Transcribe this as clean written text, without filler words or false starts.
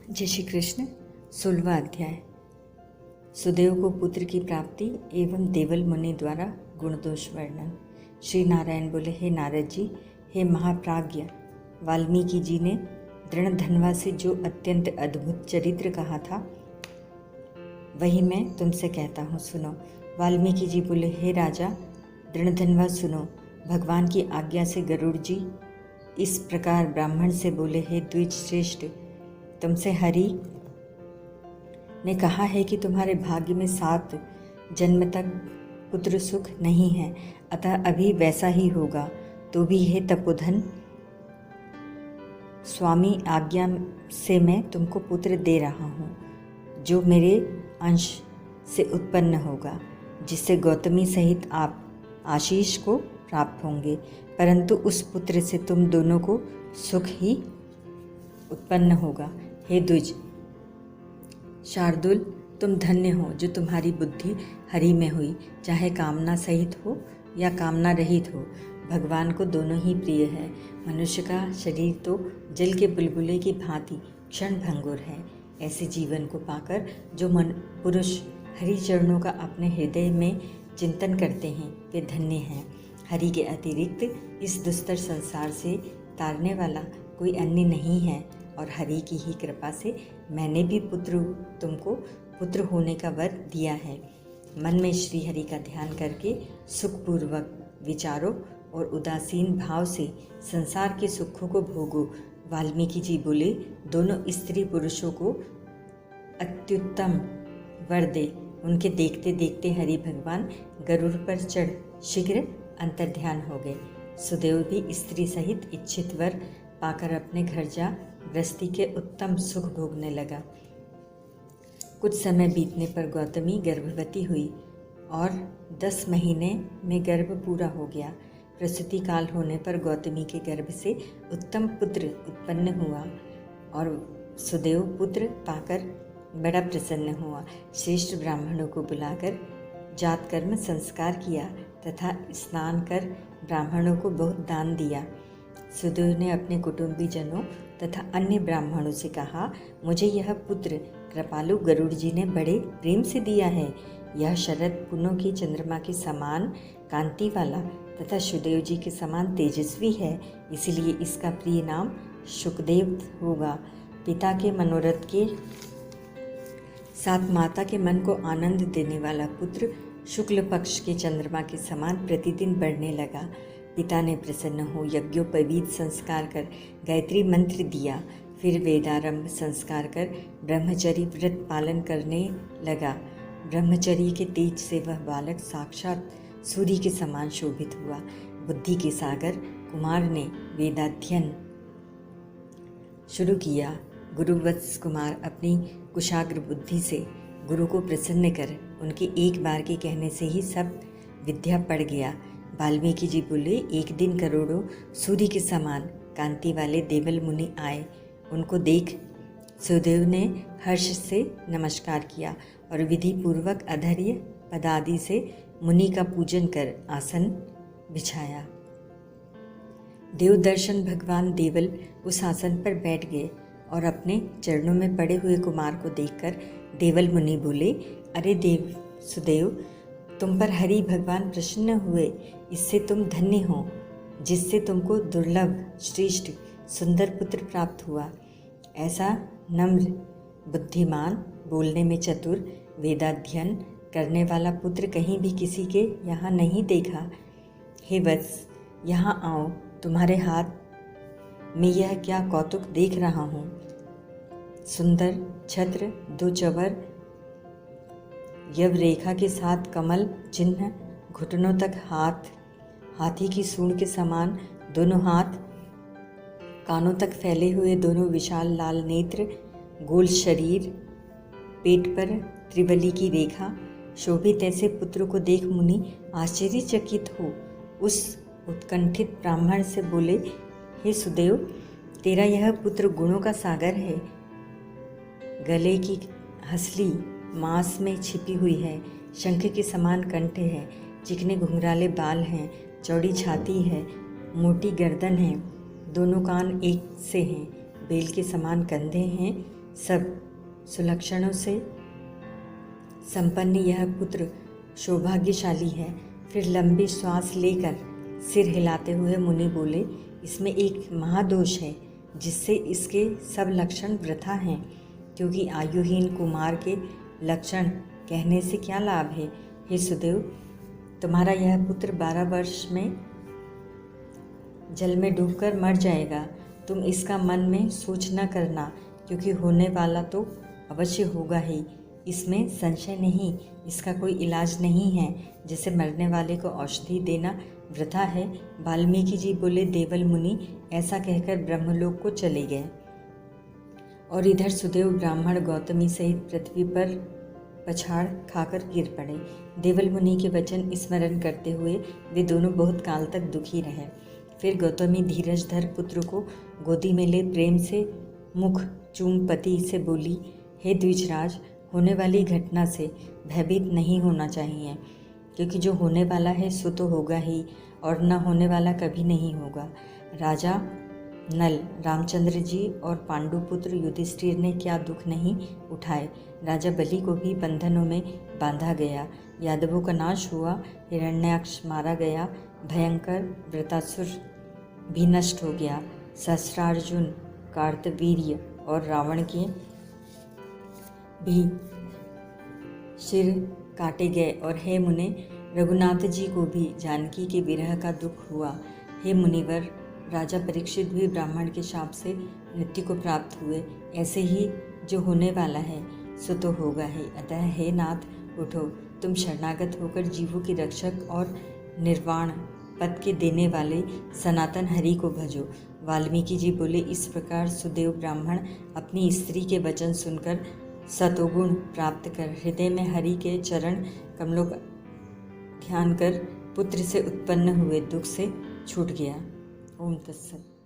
जय श्री कृष्ण। 16वां अध्याय। सुदेव को पुत्र की प्राप्ति एवं देवल मुनि द्वारा गुणदोष वर्णन। श्री नारायण बोले, हे नारद जी, हे महाप्राज्ञ, वाल्मीकि जी ने दृढ़धनवा से जो अत्यंत अद्भुत चरित्र कहा था वही मैं तुमसे कहता हूँ, सुनो। वाल्मीकि जी बोले, हे राजा दृढ़धनवा, सुनो। भगवान की आज्ञा से गरुड़ जी इस प्रकार ब्राह्मण से बोले, हे द्विज श्रेष्ठ, तुमसे हरि ने कहा है कि तुम्हारे भाग्य में 7 जन्म तक पुत्र सुख नहीं है, अतः अभी वैसा ही होगा। तो भी हे तपोधन, स्वामी आज्ञा से मैं तुमको पुत्र दे रहा हूँ, जो मेरे अंश से उत्पन्न होगा, जिससे गौतमी सहित आप आशीष को प्राप्त होंगे। परंतु उस पुत्र से तुम दोनों को सुख ही उत्पन्न होगा। हे द्विज शार्दुल, तुम धन्य हो जो तुम्हारी बुद्धि हरि में हुई, चाहे कामना सहित हो या कामना रहित हो। भगवान को दोनों ही प्रिय है। मनुष्य का शरीर तो जल के बुलबुले की भांति क्षण भंगुर है। ऐसे जीवन को पाकर जो पुरुष हरि चरणों का अपने हृदय में चिंतन करते हैं वे धन्य हैं। हरि के अतिरिक्त इस दुस्तर संसार से तारने वाला कोई अन्य नहीं है, और हरि की ही कृपा से मैंने भी तुमको पुत्र होने का वर दिया है। मन में श्री हरि का ध्यान करके सुखपूर्वक विचारो और उदासीन भाव से संसार के सुखों को भोगो। वाल्मीकि जी बोले, दोनों स्त्री पुरुषों को अत्युत्तम वर दे। उनके देखते देखते हरि भगवान गरुड़ पर चढ़ शीघ्र अंतर्ध्यान हो गए। सुदेव भी स्त्री सहित इच्छित वर पाकर अपने घर जा गृहस्थी के उत्तम सुख भोगने लगा। कुछ समय बीतने पर गौतमी गर्भवती हुई और 10 महीने में गर्भ पूरा हो गया। प्रसूति काल होने पर गौतमी के गर्भ से उत्तम पुत्र उत्पन्न हुआ और सुदेव पुत्र पाकर बड़ा प्रसन्न हुआ। श्रेष्ठ ब्राह्मणों को बुलाकर जात कर्म संस्कार किया तथा स्नान कर ब्राह्मणों को बहुत दान दिया। सुदेव ने अपने कुटुंबी जनों तथा अन्य ब्राह्मणों से कहा, मुझे यह पुत्र कृपालु गरुड़ जी ने बड़े प्रेम से दिया है। यह शरद पुनों की चंद्रमा के समान कांति वाला तथा सुदेव जी के समान तेजस्वी है, इसलिए इसका प्रिय नाम शुकदेव होगा। पिता के मनोरथ के साथ माता के मन को आनंद देने वाला पुत्र शुक्ल पक्ष के चंद्रमा के समान प्रतिदिन बढ़ने लगा। पिता ने प्रसन्न हो यज्ञोपवीत संस्कार कर गायत्री मंत्र दिया। फिर वेदारंभ संस्कार कर ब्रह्मचर्य व्रत पालन करने लगा। ब्रह्मचर्य के तेज से वह बालक साक्षात सूर्य के समान शोभित हुआ। बुद्धि के सागर कुमार ने वेदाध्ययन शुरू किया। गुरुवत्स कुमार अपनी कुशाग्र बुद्धि से गुरु को प्रसन्न कर उनके एक बार के कहने से ही सब विद्या पढ़ गया। वाल्मीकि जी बोले, एक दिन करोड़ों सूर्य के समान कांति वाले देवल मुनि आए। उनको देख सुदेव ने हर्ष से नमस्कार किया और विधि पूर्वक अधर्य पदादि से मुनि का पूजन कर आसन बिछाया। देव दर्शन भगवान देवल उस आसन पर बैठ गए और अपने चरणों में पड़े हुए कुमार को देखकर देवल मुनि बोले, अरे देव सुदेव, तुम पर हरि भगवान प्रसन्न हुए, इससे तुम धन्य हो, जिससे तुमको दुर्लभ श्रेष्ठ सुंदर पुत्र प्राप्त हुआ। ऐसा नम्र बुद्धिमान, बोलने में चतुर, वेदाध्ययन करने वाला पुत्र कहीं भी किसी के यहाँ नहीं देखा। हे वत्स, यहाँ आओ, तुम्हारे हाथ में यह क्या कौतुक देख रहा हूँ। सुंदर छत्र, 2 चवर, यव रेखा के साथ कमल चिन्ह, घुटनों तक हाथ, हाथी की सूंड के समान दोनों हाथ, कानों तक फैले हुए दोनों विशाल लाल नेत्र, गोल शरीर, पेट पर त्रिबली की रेखा शोभित ऐसे पुत्र को देख मुनि आश्चर्यचकित हो उस उत्कंठित ब्राह्मण से बोले, हे सुदेव, तेरा यह पुत्र गुणों का सागर है। गले की हंसली मांस में छिपी हुई है, शंख के समान कंठ है, चिकने घुंघराले बाल हैं, चौड़ी छाती है, मोटी गर्दन है, दोनों कान एक से हैं, बेल के समान कंधे हैं, सब सुलक्षणों से संपन्न यह पुत्र सौभाग्यशाली है। फिर लंबी श्वास लेकर सिर हिलाते हुए मुनि बोले, इसमें एक महादोष है जिससे इसके सब लक्षण वृथा हैं, क्योंकि आयुहीन कुमार के लक्षण कहने से क्या लाभ है। हे सुदेव, तुम्हारा यह पुत्र 12 वर्ष में जल में डूबकर मर जाएगा। तुम इसका मन में सोच न करना, क्योंकि होने वाला तो अवश्य होगा ही, इसमें संशय नहीं। इसका कोई इलाज नहीं है, जैसे मरने वाले को औषधि देना वृथा है। वाल्मीकि जी बोले, देवल मुनि ऐसा कहकर ब्रह्मलोक को चले गए। और इधर सुदेव ब्राह्मण गौतमी सहित पृथ्वी पर पछाड़ खाकर गिर पड़े। देवल मुनि के वचन स्मरण करते हुए वे दोनों बहुत काल तक दुखी रहे। फिर गौतमी धीरजधर पुत्र को गोदी में ले प्रेम से मुख चूम पति से बोली, हे द्विजराज, होने वाली घटना से भयभीत नहीं होना चाहिए, क्योंकि जो होने वाला है सो तो होगा ही, और न होने वाला कभी नहीं होगा। राजा नल, रामचंद्र जी और पांडुपुत्र युधिष्ठिर ने क्या दुख नहीं उठाए। राजा बलि को भी बंधनों में बांधा गया, यादवों का नाश हुआ, हिरण्याक्ष मारा गया, भयंकर वृतासुर भी नष्ट हो गया, सहस्रार्जुन, कार्तवीर्य और रावण के भी सिर काटे गए। और हे मुने, रघुनाथ जी को भी जानकी के विरह का दुख हुआ। हे मुनिवर, राजा परीक्षित भी ब्राह्मण के शाप से मृत्यु को प्राप्त हुए। ऐसे ही जो होने वाला है सो तो होगा ही। अतः हे नाथ, उठो, तुम शरणागत होकर जीवों के रक्षक और निर्वाण पद के देने वाले सनातन हरि को भजो। वाल्मीकि जी बोले, इस प्रकार सुदेव ब्राह्मण अपनी स्त्री के वचन सुनकर सतोगुण प्राप्त कर हृदय में हरि के चरण कमलों का ध्यान कर पुत्र से उत्पन्न हुए दुख से छूट गया। ओम तत्सत।